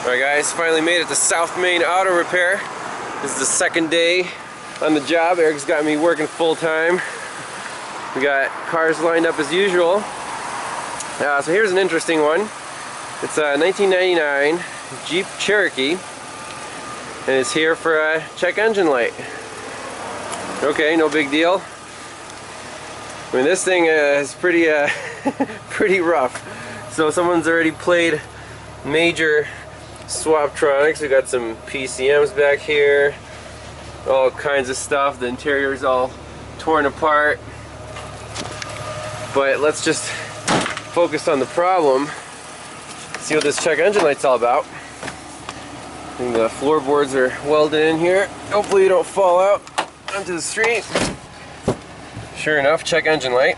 Alright guys, finally made it to South Main Auto Repair. This is the second day on the job. Eric's got me working full time. We got cars lined up as usual. So here's an interesting one. It's a 1999 Jeep Cherokee, and it's here for a check engine light. Okay, no big deal. I mean, this thing is pretty pretty rough. So someone's already played major Swaptronics. We got some PCMs back here, all kinds of stuff. The interior's all torn apart. But let's just focus on the problem. See what this check engine light's all about. And the floorboards are welded in here. Hopefully you don't fall out onto the street. Sure enough, check engine light.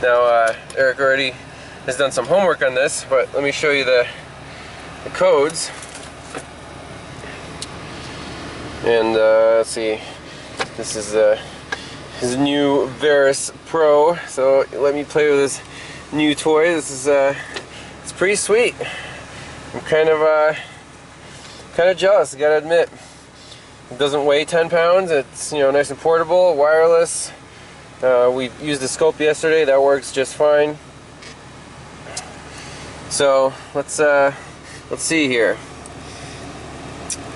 Now Eric already has done some homework on this, but let me show you the codes. And let's see, this is his new Veris Pro, so let me play with this new toy. This is it's pretty sweet. I'm kind of jealous, I gotta admit. It doesn't weigh 10 pounds. It's, you know, nice and portable, wireless. We used the scope yesterday. That works just fine. So let's see here.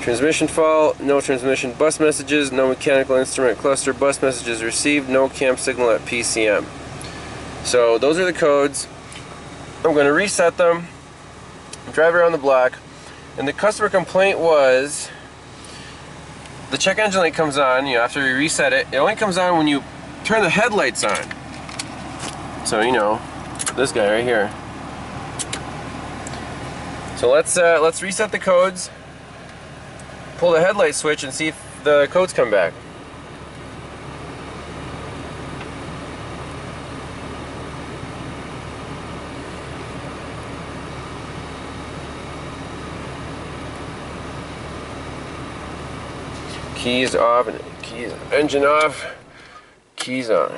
Transmission fault, no transmission bus messages, no mechanical instrument cluster bus messages received, no cam signal at PCM. So those are the codes. I'm going to reset them, drive around the block, and the customer complaint was the check engine light comes on, you know, after you reset it. It only comes on when you turn the headlights on. So, you know, this guy right here. So let's reset the codes, pull the headlight switch, and see if the codes come back. Keys off, and keys, engine off, keys on.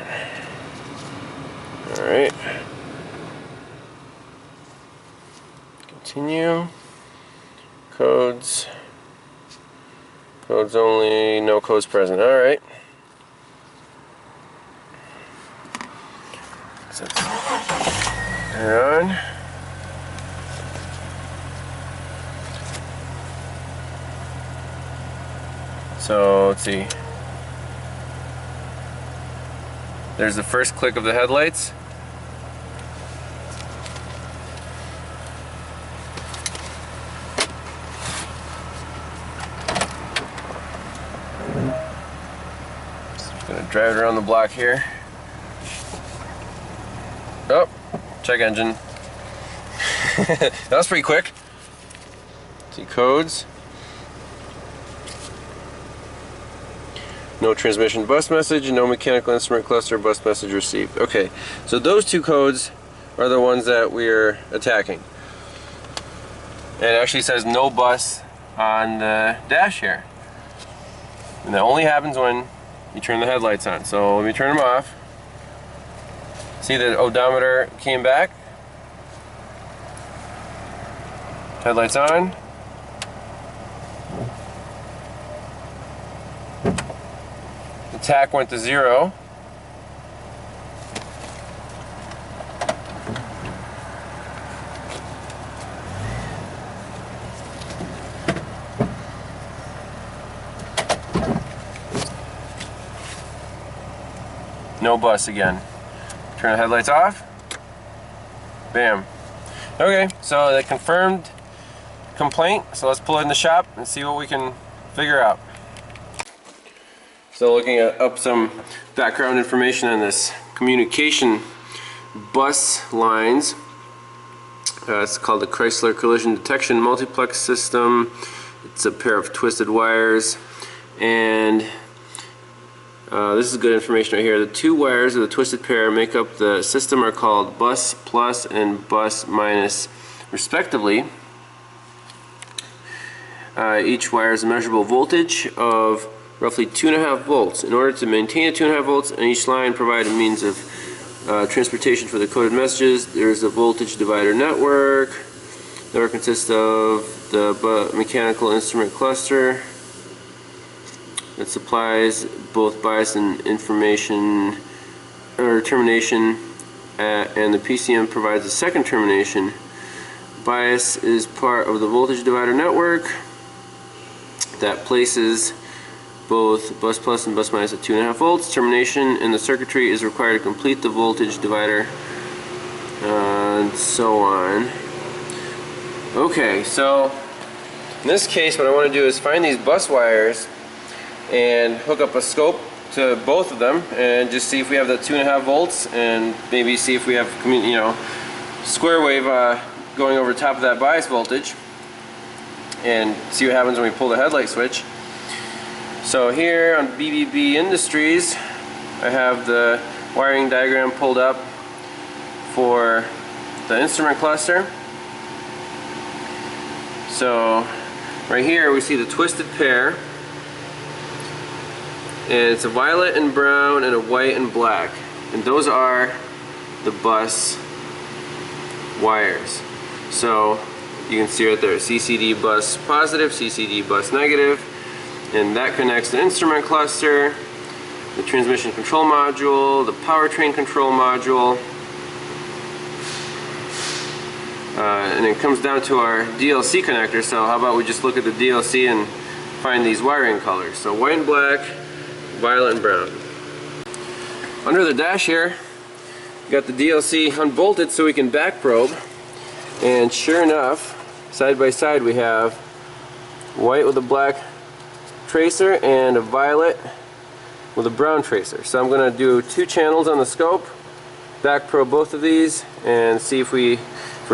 All right. Continue. Codes. Codes only, no codes present. Alright. So turn on. So let's see. There's the first click of the headlights. Gonna drive it around the block here. Oh, check engine. That was pretty quick. See codes. No transmission bus message, no mechanical instrument cluster bus message received. Okay, so those two codes are the ones that we're attacking. And it actually says no bus on the dash here. And that only happens when you turn the headlights on. So let me turn them off. See, the odometer came back. Headlights on. The tach went to 0. No bus again. Turn the headlights off. Bam. Okay, so they confirmed complaint. So let's pull it in the shop and see what we can figure out. So looking up some background information on this communication bus lines. It's called the Chrysler Collision Detection Multiplex System. It's a pair of twisted wires, and this is good information right here. The two wires of the twisted pair make up the system are called bus plus and bus minus respectively. Each wire has a measurable voltage of roughly 2.5 volts. In order to maintain a 2.5 volts on each line, provide a means of transportation for the coded messages. There's a voltage divider network. That consists of the mechanical instrument cluster that supplies both bias and information or termination, and the PCM provides a second termination. Bias is part of the voltage divider network that places both bus plus and bus minus at 2.5 volts. Termination in the circuitry is required to complete the voltage divider, and so on. Okay, so in this case what I want to do is find these bus wires and hook up a scope to both of them and just see if we have the 2.5 volts, and maybe see if we have, you know, square wave going over top of that bias voltage, and see what happens when we pull the headlight switch. So here on BBB Industries, I have the wiring diagram pulled up for the instrument cluster. So right here we see the twisted pair, and it's a violet and brown and a white and black, and those are the bus wires. So you can see right there, CCD bus positive, CCD bus negative, and that connects the instrument cluster, the transmission control module, the powertrain control module, and it comes down to our DLC connector. So how about we just look at the DLC and find these wiring colors. So white and black, violet and brown. Under the dash here, got the DLC unbolted so we can back probe, and sure enough, side by side we have white with a black tracer and a violet with a brown tracer. So I'm going to do 2 channels on the scope, back probe both of these and see if we're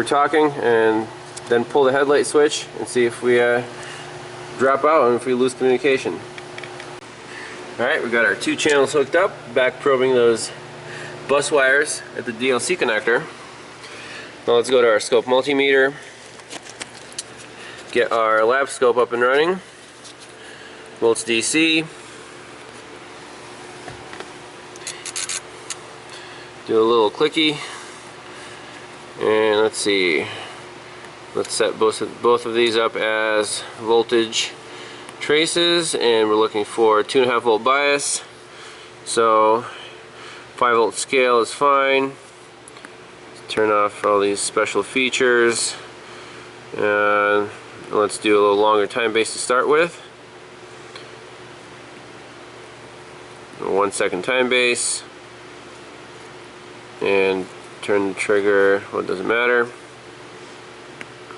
talking, and then pull the headlight switch and see if we drop out and if we lose communication. Alright, we got our 2 channels hooked up, back probing those bus wires at the DLC connector. Now let's go to our scope multimeter, get our lab scope up and running, volts DC, do a little clicky, and let's see, let's set both of these up as voltage traces, and we're looking for 2.5 volt bias, so 5 volt scale is fine. Turn off all these special features, and let's do a little longer time base to start with. 1 second time base, and turn the trigger, well, it doesn't matter.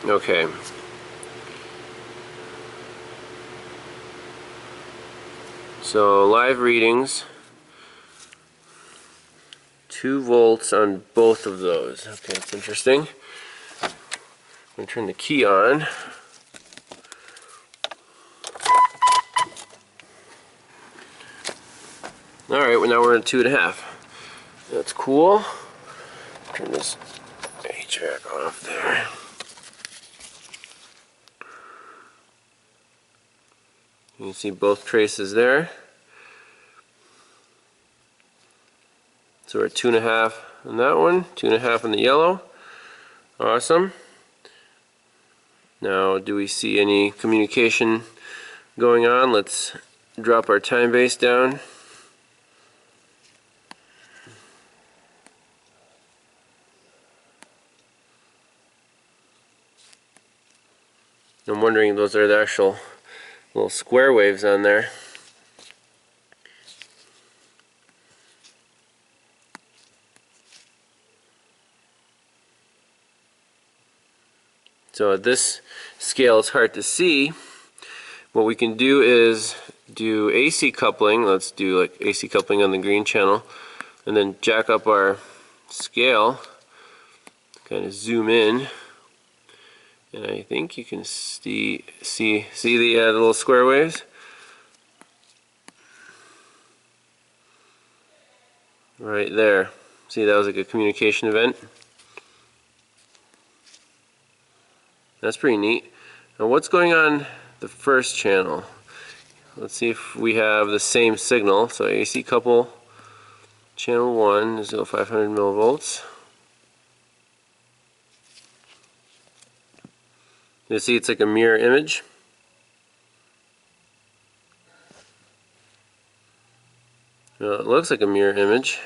Okay. So live readings, 2 volts on both of those. Okay, that's interesting. I'm going to turn the key on. Alright, well, now we're at 2.5. That's cool. Turn this HVAC off there. You can see both traces there. So we're at 2.5 on that one, 2.5 on the yellow. Awesome. Now, do we see any communication going on? Let's drop our time base down. I'm wondering if those are the actual little square waves on there. So at this scale it's hard to see. What we can do is do AC coupling. Let's do like AC coupling on the green channel, and then jack up our scale, kind of zoom in, and I think you can see the little square waves. Right there. See, that was like a communication event. That's pretty neat. Now what's going on the first channel? Let's see if we have the same signal. So AC couple channel 1 is 500 millivolts. You see it's like a mirror image. Well, it looks like a mirror image.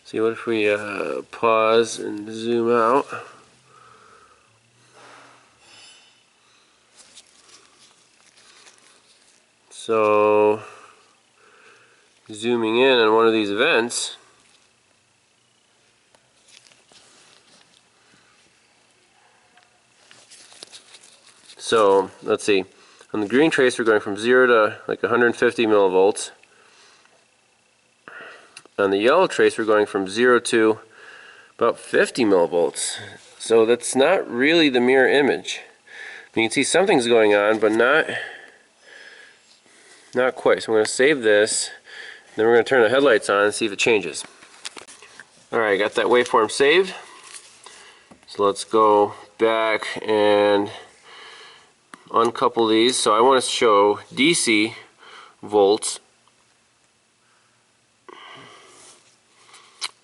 See, what if we pause and zoom out? So, zooming in on one of these events, so let's see, on the green trace we're going from 0 to like 150 millivolts. On the yellow trace we're going from 0 to about 50 millivolts. So that's not really the mirror image. You can see something's going on, but not quite. So I'm going to save this, then we're going to turn the headlights on and see if it changes. Alright, got that waveform saved. So let's go back and uncouple these. So I want to show DC volts.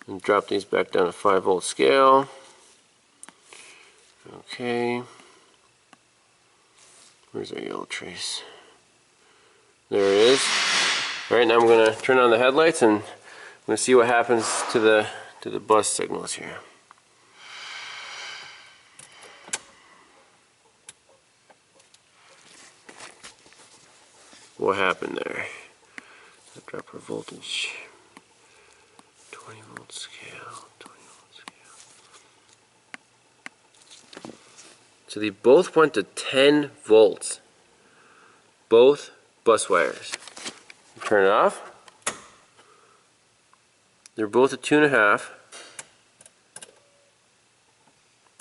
And drop these back down to 5-volt scale. Okay. Where's our yellow trace? There it is. Alright, now I'm going to turn on the headlights and I'm going to see what happens to the bus signals here. What happened there? Drop our voltage. 20-volt scale, 20-volt scale. So they both went to 10 volts. Both bus wires. Turn it off. They're both at 2.5.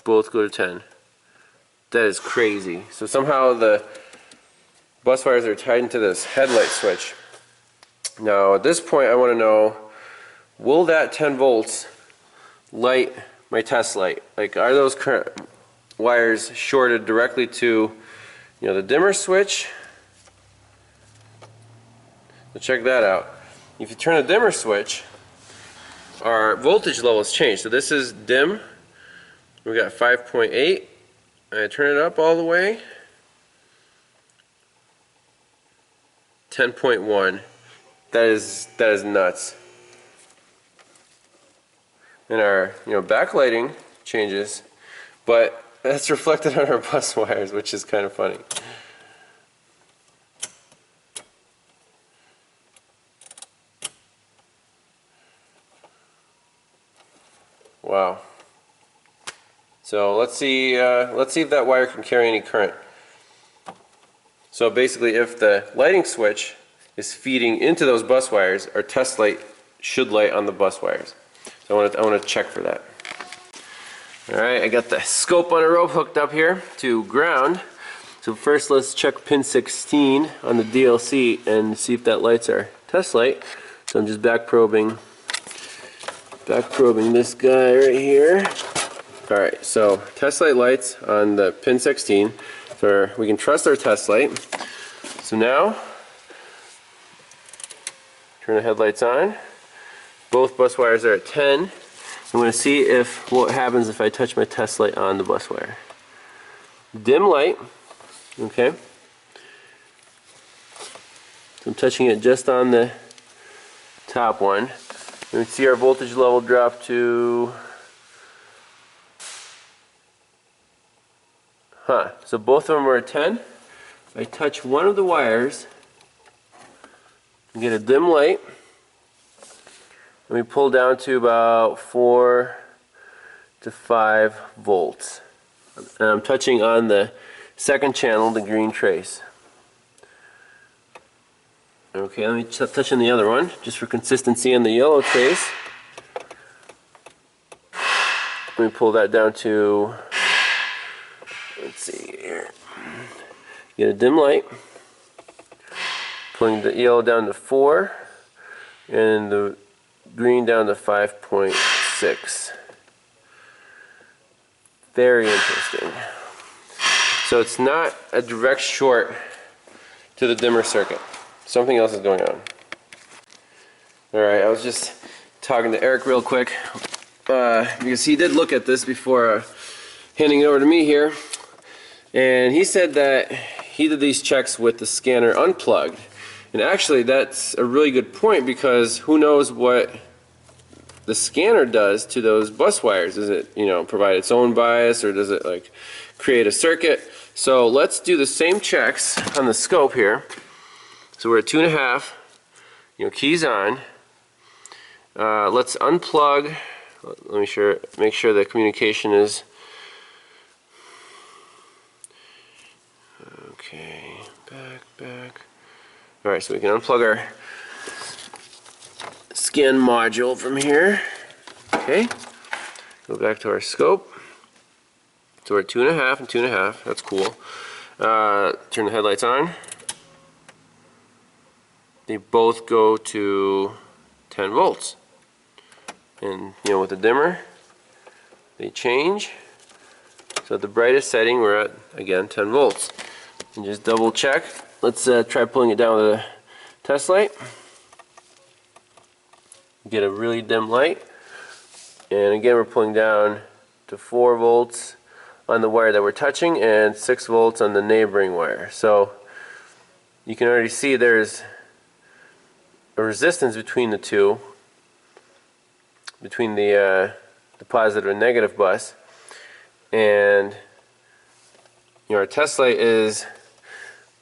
Both go to 10. That is crazy. So somehow the bus wires are tied into this headlight switch. Now at this point I want to know, will that 10 volts light my test light? Like, are those current wires shorted directly to, the dimmer switch? So check that out. If you turn the dimmer switch, our voltage levels change. So this is dim. We got 5.8. I turn it up all the way. 10.1. That is nuts. And our backlighting changes, but that's reflected on our bus wires, which is kind of funny. Wow. So let's see if that wire can carry any current. So basically, if the lighting switch is feeding into those bus wires, our test light should light on the bus wires. So I want to check for that. Alright, I got the scope on a rope hooked up here to ground. So first let's check pin 16 on the DLC and see if that lights our test light. So I'm just back probing this guy right here. Alright, so test light lights on the pin 16. So we can trust our test light. So now, turn the headlights on. Both bus wires are at 10. I'm going to see what happens if I touch my test light on the bus wire. Dim light. Okay. So I'm touching it just on the top one. We see our voltage level drop to... So both of them are at 10. If I touch one of the wires, I get a dim light. And we pull down to about 4 to 5 volts. And I'm touching on the second channel, the green trace. Okay, let me touch on the other one, just for consistency on the yellow trace. Let me pull that down to, let's see here, get a dim light. Pulling the yellow down to 4, and the green down to 5.6. Very interesting. So it's not a direct short to the dimmer circuit. Something else is going on. Alright, I was just talking to Eric real quick because he did look at this before handing it over to me here. And he said that he did these checks with the scanner unplugged. And actually that's a really good point, because who knows what the scanner does to those bus wires. Does it, provide its own bias, or does it like create a circuit? So let's do the same checks on the scope here. So we're at 2.5, keys on. Let's unplug. Let me make sure the communication is okay. Back. All right, so we can unplug our scan module from here. Okay, go back to our scope. So we're at 2.5 and 2.5. That's cool. Turn the headlights on. They both go to 10 volts. And with the dimmer, they change. So at the brightest setting, we're at, again, 10 volts. And just double check. Let's try pulling it down with a test light. Get a really dim light. And again, we're pulling down to 4 volts on the wire that we're touching and 6 volts on the neighboring wire. So you can already see there's a resistance between the two, between the positive and negative bus. And our test light is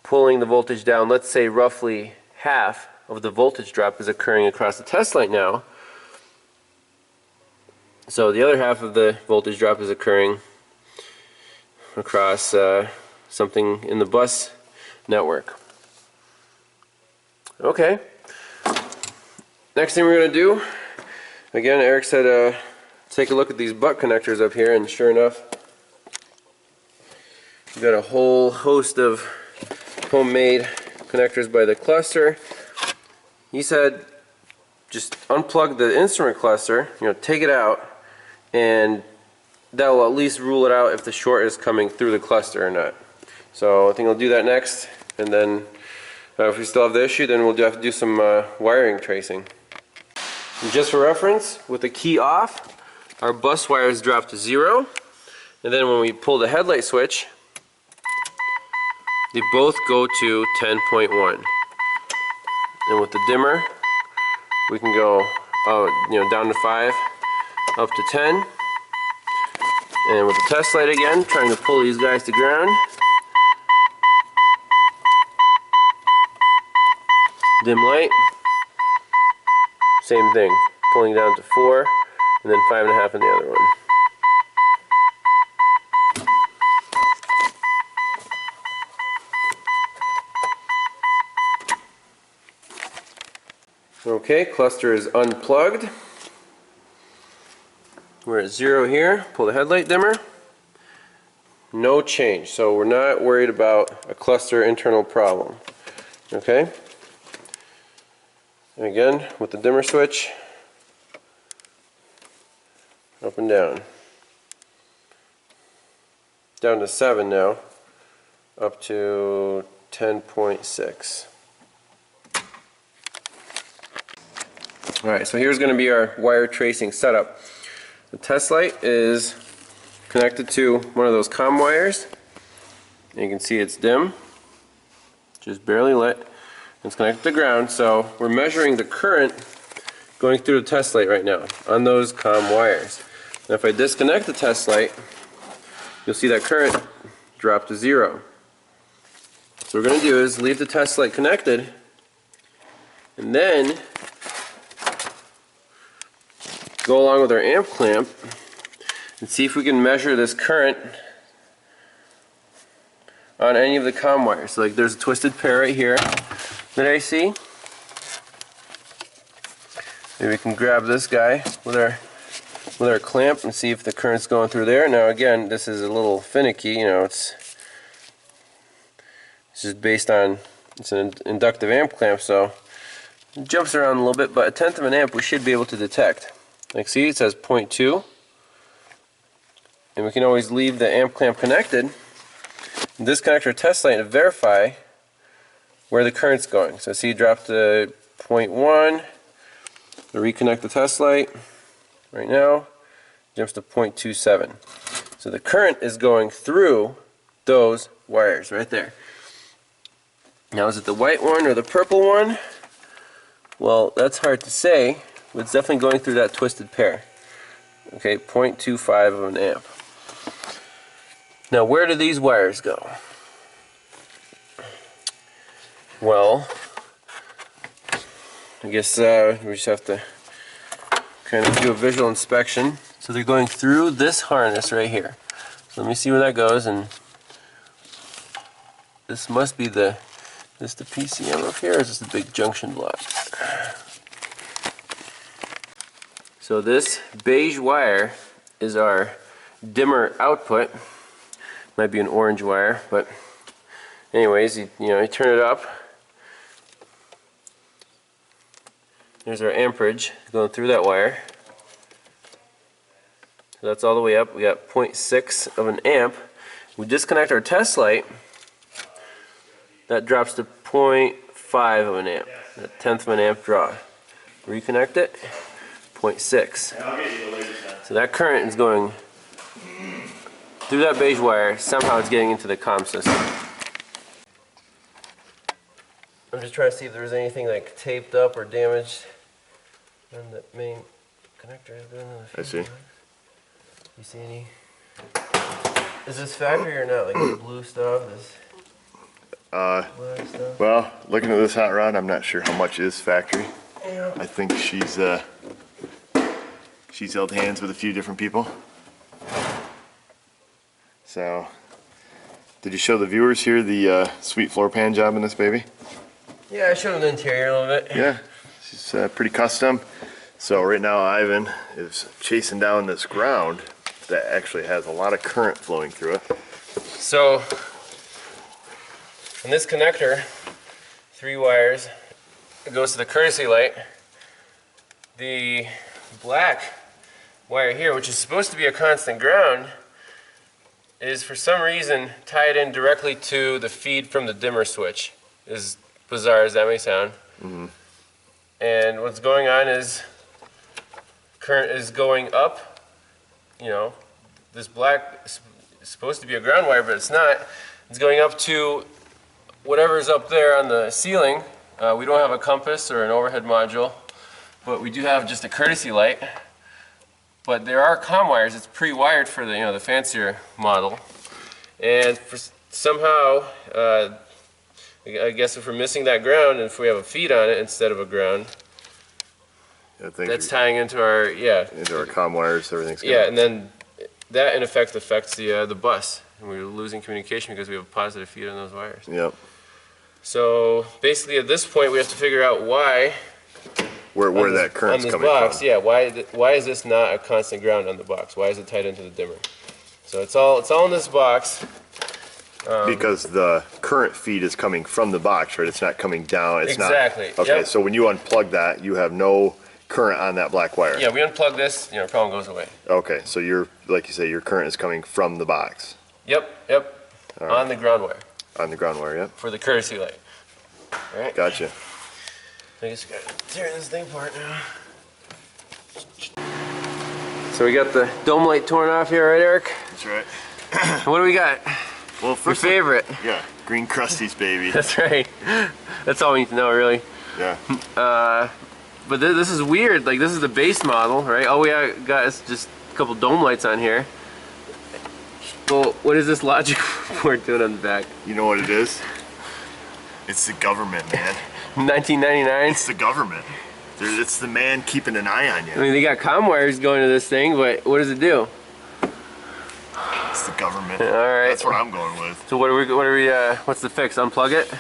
pulling the voltage down. Let's say roughly half of the voltage drop is occurring across the test light now. So the other half of the voltage drop is occurring across something in the bus network. Okay. Next thing we're going to do, again, Eric said take a look at these butt connectors up here, and sure enough, we've got a whole host of homemade connectors by the cluster. He said just unplug the instrument cluster, take it out, and that will at least rule it out if the short is coming through the cluster or not. So I think I'll do that next, and then if we still have the issue, then we'll have to do some wiring tracing. And just for reference, with the key off, our bus wires drop to 0, and then when we pull the headlight switch, they both go to 10.1. And with the dimmer, we can go down to 5, up to 10. And with the test light again, trying to pull these guys to ground. Dim light. Same thing, pulling down to 4, and then 5.5 in the other one. Okay, cluster is unplugged. We're at 0 here. Pull the headlight dimmer. No change, so we're not worried about a cluster internal problem. Okay? And again, with the dimmer switch, up and down. Down to 7 now, up to 10.6. Alright, so here's going to be our wire tracing setup. The test light is connected to one of those comm wires. And you can see it's dim, just barely lit. It's connected to ground, so we're measuring the current going through the test light right now on those comm wires. Now if I disconnect the test light, you'll see that current drop to 0. So what we're going to do is leave the test light connected, and then go along with our amp clamp and see if we can measure this current on any of the comm wires. So like there's a twisted pair right here that I see. Maybe we can grab this guy with our clamp and see if the current's going through there. Now again, this is a little finicky, it's just based on, it's an inductive amp clamp, so it jumps around a little bit, but 1/10 of an amp we should be able to detect. Like see, it says 0.2, and we can always leave the amp clamp connected, disconnect our test light and verify where the current's going. So see, it dropped to 0.1, reconnect the test light right now, jumps to 0.27. So the current is going through those wires right there. Now, is it the white one or the purple one? Well, that's hard to say, but it's definitely going through that twisted pair. Okay, 0.25 of an amp. Now, where do these wires go? Well, I guess we just have to kind of do a visual inspection. So they're going through this harness right here. So let me see where that goes, and this must be the PCM up here, or is this the big junction block? So this beige wire is our dimmer output. Might be an orange wire, but anyways, you turn it up. There's our amperage going through that wire. So that's all the way up. We got 0.6 of an amp. We disconnect our test light. That drops to 0.5 of an amp. A tenth of an amp draw. Reconnect it. 0.6. So that current is going through that beige wire. Somehow it's getting into the comm system. I'm just trying to see if there's anything like taped up or damaged on the main connector. I see. You see any? Is this factory or not? Like the blue stuff? This black stuff? Well, looking at this hot rod, I'm not sure how much is factory. Yeah. I think she's held hands with a few different people. So, did you show the viewers here the sweet floor pan job in this baby? Yeah, I showed them the interior a little bit. Yeah, she's pretty custom. So right now Ivan is chasing down this ground that actually has a lot of current flowing through it. So, in this connector, 3 wires, it goes to the courtesy light. The black wire here, which is supposed to be a constant ground, is for some reason tied in directly to the feed from the dimmer switch. As bizarre as that may sound. Mm-hmm. And what's going on is current is going up. This black is supposed to be a ground wire, but it's not. It's going up to whatever's up there on the ceiling. We don't have a compass or an overhead module, but we do have just a courtesy light. But there are comm wires. It's pre-wired for the fancier model, and somehow I guess if we're missing that ground, and if we have a feed on it instead of a ground, that's tying into our into our comm wires. Everything's good. Yeah, and then that in effect affects the bus, and we're losing communication because we have a positive feed on those wires. Yep. So basically, at this point, we have to figure out why. Where that current's on this coming box, from. yeah. Why is this not a constant ground on the box? Why is it tied into the dimmer? So it's all in this box. Because the current feed is coming from the box, right? It's not coming down. It's exactly. Not. Okay, yep. So when you unplug that, you have no current on that black wire. Yeah, we unplug this, problem goes away. Okay, so like you say, your current is coming from the box. Yep. Right. On the ground wire. On the ground wire, yep. For the courtesy light. All right. Gotcha. I just gotta tear this thing apart now. So we got the dome light torn off here, right, Eric? That's right. What do we got? Well, first, your favorite. Yeah, green crusties, baby. That's right. That's all we need to know, really. Yeah. But this is weird. Like, this is the base model, right? All we got is just a couple dome lights on here. Well, what is this logic board doing on the back? You know what it is? It's the government, man. 1999? It's the government. It's the man keeping an eye on you. I mean, they got comm wires going to this thing, but what does it do? It's the government. All right. That's what I'm going with. So what's the fix? Unplug it?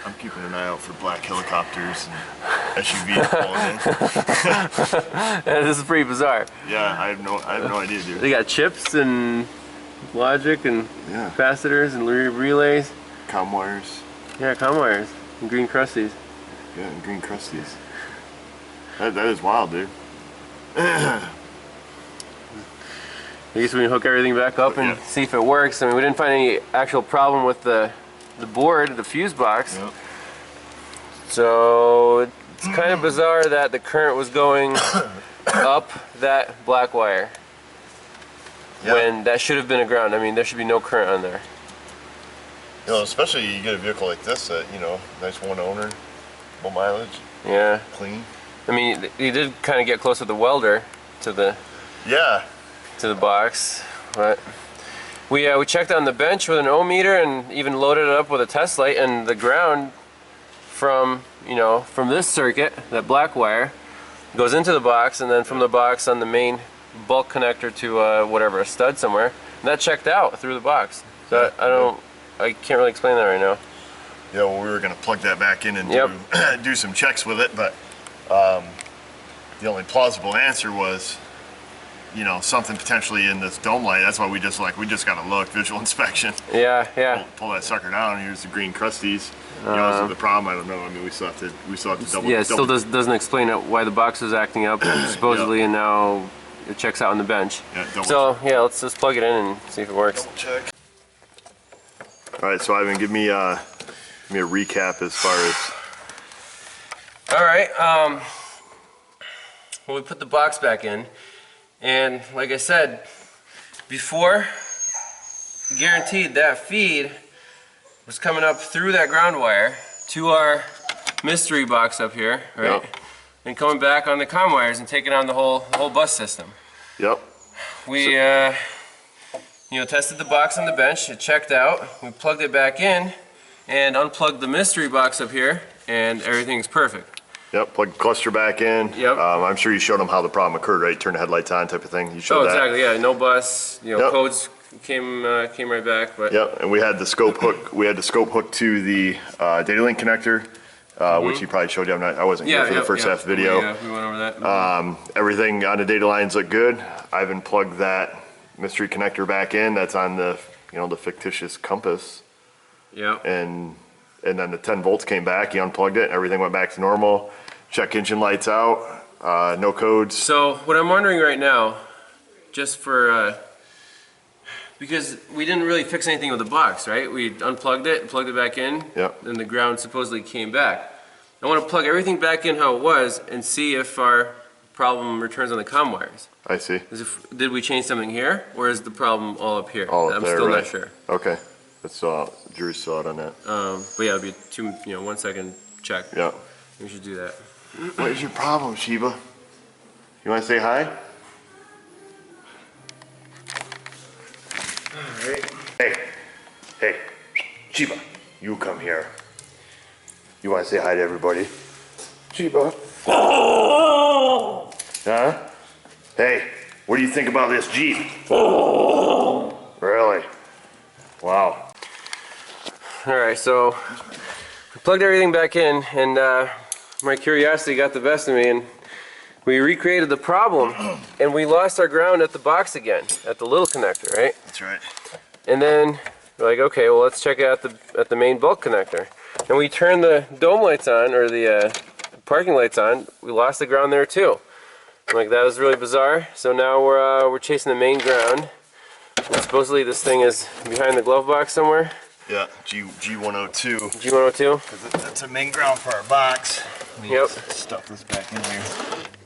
I'm keeping an eye out for black helicopters and SUVs pulling in. Yeah, this is pretty bizarre. Yeah, I have no idea, dude. They got chips and logic and capacitors and relays. Comm wires. Yeah, comm wires and green crusties. Yeah, and green crusties. That is wild, dude. I guess we can hook everything back up and see if it works. I mean, we didn't find any actual problem with the board, the fuse box. Yep. So it's kind of bizarre that the current was going up that black wire when that should have been a ground. I mean, there should be no current on there. You know, especially you get a vehicle like this that, you know, nice one owner, low mileage, Yeah. clean. I mean, you did kind of get close with the welder to the box, but we checked on the bench with an ohm meter and even loaded it up with a test light, and the ground from this circuit, that black wire, goes into the box, and then from the box on the main bulk connector to whatever, a stud somewhere, and that checked out through the box. So I can't really explain that right now. Yeah, well, we were going to plug that back in and do some checks with it, but the only plausible answer was, you know, something potentially in this dome light. That's why we just got to look, visual inspection. Yeah. Pull that sucker down. Here's the green crusties. You know, is the problem? I don't know. I mean, we still have to double. Yeah, it still doesn't explain why the box is acting up supposedly, and now it checks out on the bench. Yeah, so yeah, let's just plug it in and see if it works. Double check. All right, so Ivan, give me a recap as far as. All right. Well, we put the box back in, and like I said before, guaranteed that feed was coming up through that ground wire to our mystery box up here, right? Yep. And coming back on the comm wires and taking on the whole bus system. Yep. We tested the box on the bench. It checked out. We plugged it back in and unplugged the mystery box up here, and everything's perfect. Yep. Plug the cluster back in. Yep. I'm sure you showed them how the problem occurred, right? Turn the headlights on, type of thing. You showed that. Exactly. Yeah. No bus. Codes came right back. But yep. And we had the scope hook. We had the scope hook to the data link connector, which he probably showed you. I wasn't here for the first half video. We went over that. Everything on the data lines looked good. Ivan plugged that mystery connector back in. That's on the the fictitious compass. Yeah. And then the 10 volts came back. He unplugged it. Everything went back to normal. Check engine lights out. No codes. So what I'm wondering right now, just for because we didn't really fix anything with the box, right? We unplugged it, plugged it back in, and the ground supposedly came back. I want to plug everything back in how it was and see if our problem returns on the comm wires. I see. Did we change something here, or is the problem all up here? All up I'm there, still right. not sure. Okay. That's jury's still out on that. But yeah, it'll be 1 second check. Yeah. We should do that. What is your problem, Sheba? You want to say hi? Alright. Hey, Sheba, you come here. You want to say hi to everybody? Sheba. Huh? Hey, what do you think about this Jeep? Really? Wow. Alright, so we plugged everything back in, and my curiosity got the best of me, and we recreated the problem, and we lost our ground at the box again, at the little connector, right? That's right. And then we're like, okay, well, let's check it out at the main bulk connector. And we turned the dome lights on, or the parking lights on. We lost the ground there too. I'm like, that was really bizarre. So now we're chasing the main ground. And supposedly this thing is behind the glove box somewhere. Yeah, G102. G102? Because that's a main ground for our box. Yep. Stuff this back in here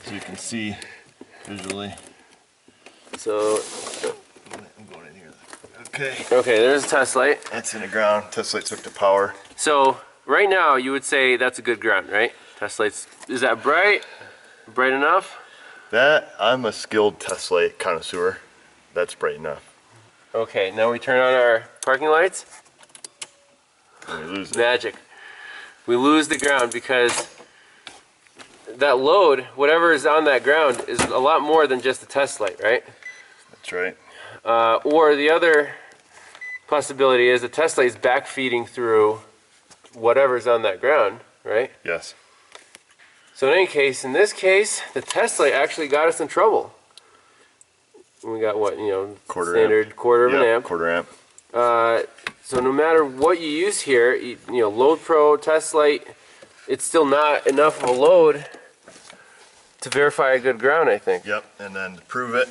so you can see visually. So, I'm going in here. Okay. Okay, there's a test light. That's in the ground. Test light took the power. So, right now you would say that's a good ground, right? Test lights, is that bright? Bright enough? That, I'm a skilled test light connoisseur. That's bright enough. Okay, now we turn on our parking lights. And we lose it. Magic. We lose the ground because that load, whatever is on that ground, is a lot more than just a test light, right? That's right. Or the other possibility is the test light is backfeeding through whatever's on that ground, right? Yes. So in any case, in this case, the test light actually got us in trouble. We got what, standard quarter of an amp. Quarter amp. So no matter what you use here, Load Pro, test light, it's still not enough of a load to verify a good ground, I think. Yep, and then to prove it,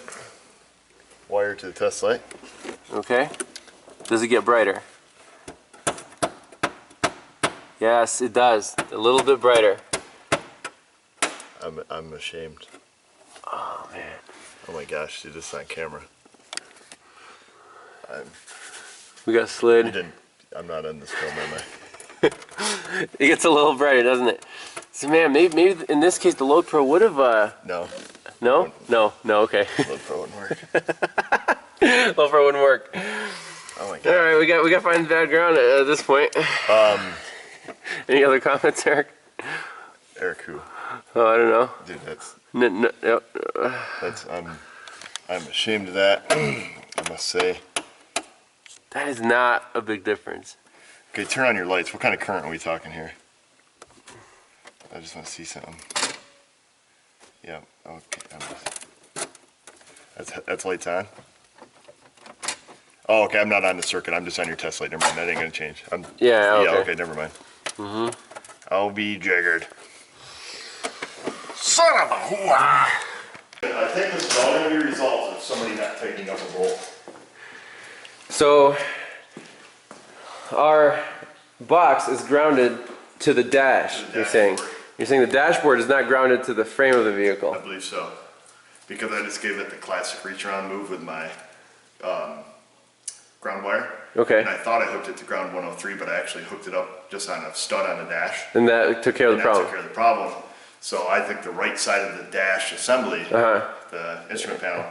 wire to the test light. Okay. Does it get brighter? Yes, it does. A little bit brighter. I'm ashamed. Oh man. Oh my gosh, dude, this is on camera. We got slid. I'm not in this film, am I? It gets a little brighter, doesn't it? So man, maybe in this case the Load Pro would have. No. No? No. Okay. Load Pro wouldn't work. Load Pro wouldn't work. Oh my god. All right, we got to find bad ground at this point. Any other comments, Eric? Eric who? Oh, I don't know. Dude, that's I'm ashamed of that. I must say. That is not a big difference. Okay, turn on your lights. What kind of current are we talking here? I just want to see something. Yeah. Okay. That's lights on. Oh, okay. I'm not on the circuit. I'm just on your test light. Never mind. That ain't gonna change. Yeah. Okay. Yeah. Okay. Never mind. I'll be jiggered. Son of a hoo-ah! I think this is all gonna be resolved of somebody not tightening up a bolt. So our box is grounded to the dash. You're saying the dashboard is not grounded to the frame of the vehicle. I believe so, because I just gave it the classic reach-around move with my ground wire. Okay. And I thought I hooked it to ground 103, but I actually hooked it up just on a stud on the dash. And that took care of the problem. That took care of the problem. So I think the right side of the dash assembly, the instrument panel,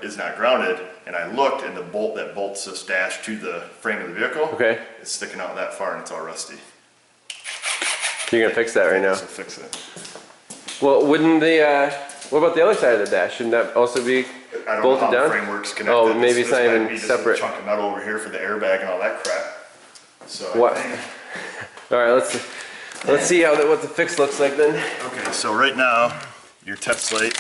is not grounded. And I looked, and the bolt that bolts this dash to the frame of the vehicle is sticking out that far, and it's all rusty. You're gonna fix that right now. So fix it. Well, wouldn't what about the other side of the dash? Shouldn't that also be bolted down? I don't know how the framework's connected. Oh, maybe it's not even separate. separate. This chunk of metal over here for the airbag and all that crap. So what? All right, let's see what the fix looks like then. Okay, so right now your test light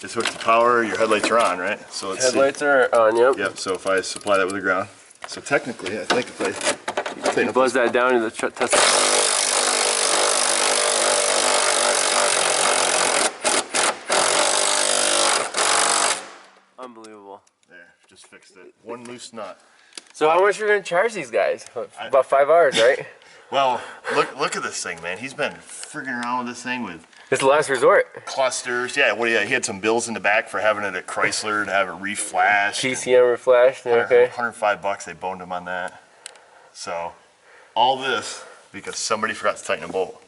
is hooked to power. Your headlights are on, right? So let's headlights are on. Yep. Yep. So if I supply that with the ground, so technically, I think if I buzz that down into the test. Unbelievable. There, just fixed it. One loose nut. So how much are you gonna charge these guys? About 5 hours, right? Well, look at this thing, man. He's been frigging around with this thing with. It's the last resort. Clusters, yeah. He had some bills in the back for having it at Chrysler to have it reflashed. PCM reflashed. Okay. $105. They boned him on that. So, all this because somebody forgot to tighten a bolt.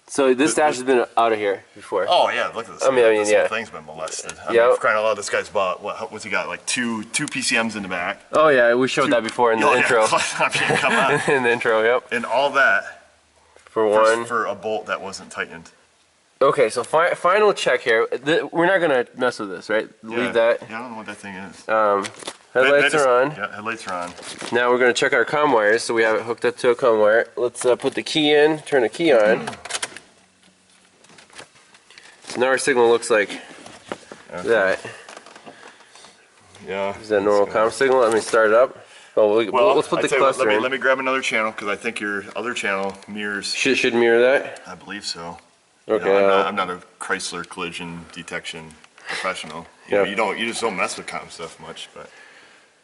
So this dash has been out of here before. Oh yeah, look at this. This whole thing's been molested. I mean, crying out loud, this guy's bought what's he got? Like two PCMs in the back. Oh yeah, we showed that before in the intro. Come on. In the intro, yep. And all that for a bolt that wasn't tightened. Okay, so final check here. We're not gonna mess with this, right? Leave that. Yeah, I don't know what that thing is. Headlights are on. Yeah, headlights are on. Now we're gonna check our comm wires, so we have it hooked up to a comm wire. Let's put the key in, turn the key on. So now our signal looks like that. Yeah. Is that a normal comm signal? Let me start it up. Oh, let's put the cluster in. Let me grab another channel because I think your other channel mirrors. Should mirror that? I believe so. Okay. You know, I'm not a Chrysler collision detection professional. You just don't mess with comm stuff much, but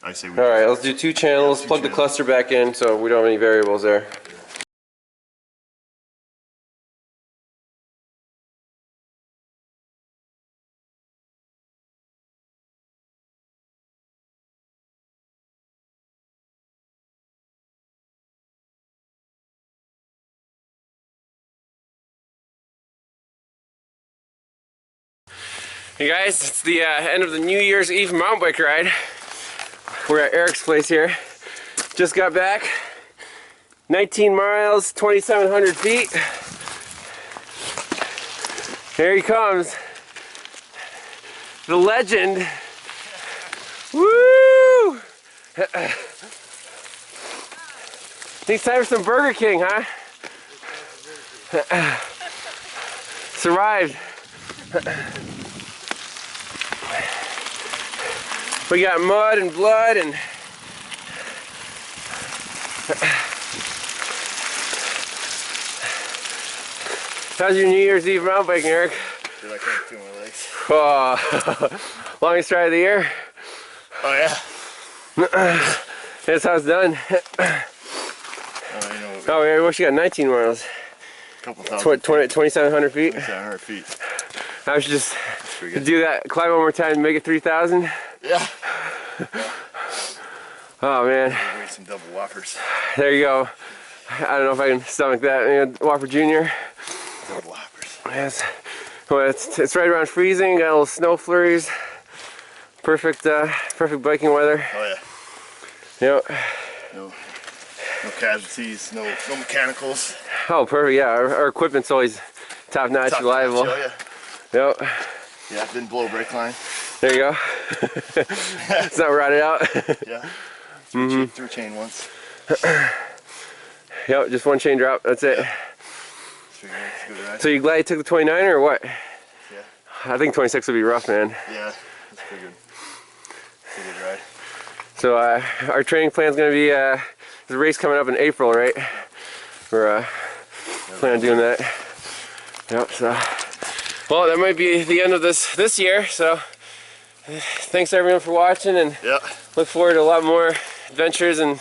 I say we. All right, let's do 2 channels. Plug the cluster back in so we don't have any variables there. Hey guys, it's the end of the New Year's Eve mountain bike ride. We're at Eric's place here. Just got back. 19 miles, 2,700 feet. Here he comes. The legend. Woo! Think it's time for some Burger King, huh? Survived. We got mud and blood and how's your New Year's Eve mountain biking, Eric? Dude, I can't feel my legs. Oh, longest ride of the year? Oh yeah. That's how it's done. Oh, yeah, what you got? 19 miles. Couple thousand. 2,700 feet. 2,700 feet. I should just do that, climb one more time and make it 3,000. Yeah. Oh man, We'll eat some double whoppers. there you go. I don't know if I can stomach that. Man, Whopper Jr. Double whoppers. Yes. Well, it's right around freezing. Got a little snow flurries. Perfect, perfect biking weather. Oh yeah. Yep. No casualties, no mechanicals. Oh, perfect. Yeah, our equipment's always top notch, reliable. Yeah. Yep. Yeah, didn't blow a brake line. There you go. It's not rotted out. Yeah. Through chain once. Yep, just one chain drop. That's it. Yeah. Good ride. So you glad you took the 29 or what? Yeah. I think 26 would be rough, man. Yeah, that's pretty good. Pretty good ride. So our training plan's gonna be there's a race coming up in April, right? We're planning on doing that. Yep. So, well, that might be the end of this year. So, thanks everyone for watching, and look forward to a lot more adventures and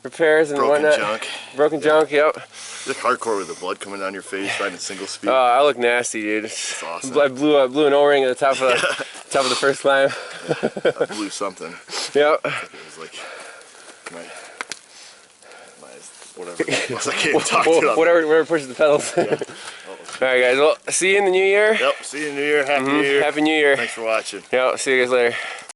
repairs and whatnot. Broken junk. Yep. You look hardcore with the blood coming down your face, riding single speed. Oh, I look nasty, dude. It's awesome. I blew an O-ring at the top of the first climb. I blew something. Yep. It was like my whatever. I can't talk to it. Whatever pushes the pedals. Yeah. All right, guys. Well, see you in the new year. Yep. See you in the new year. Happy New Year. Happy New Year. Thanks for watching. Yep. See you guys later.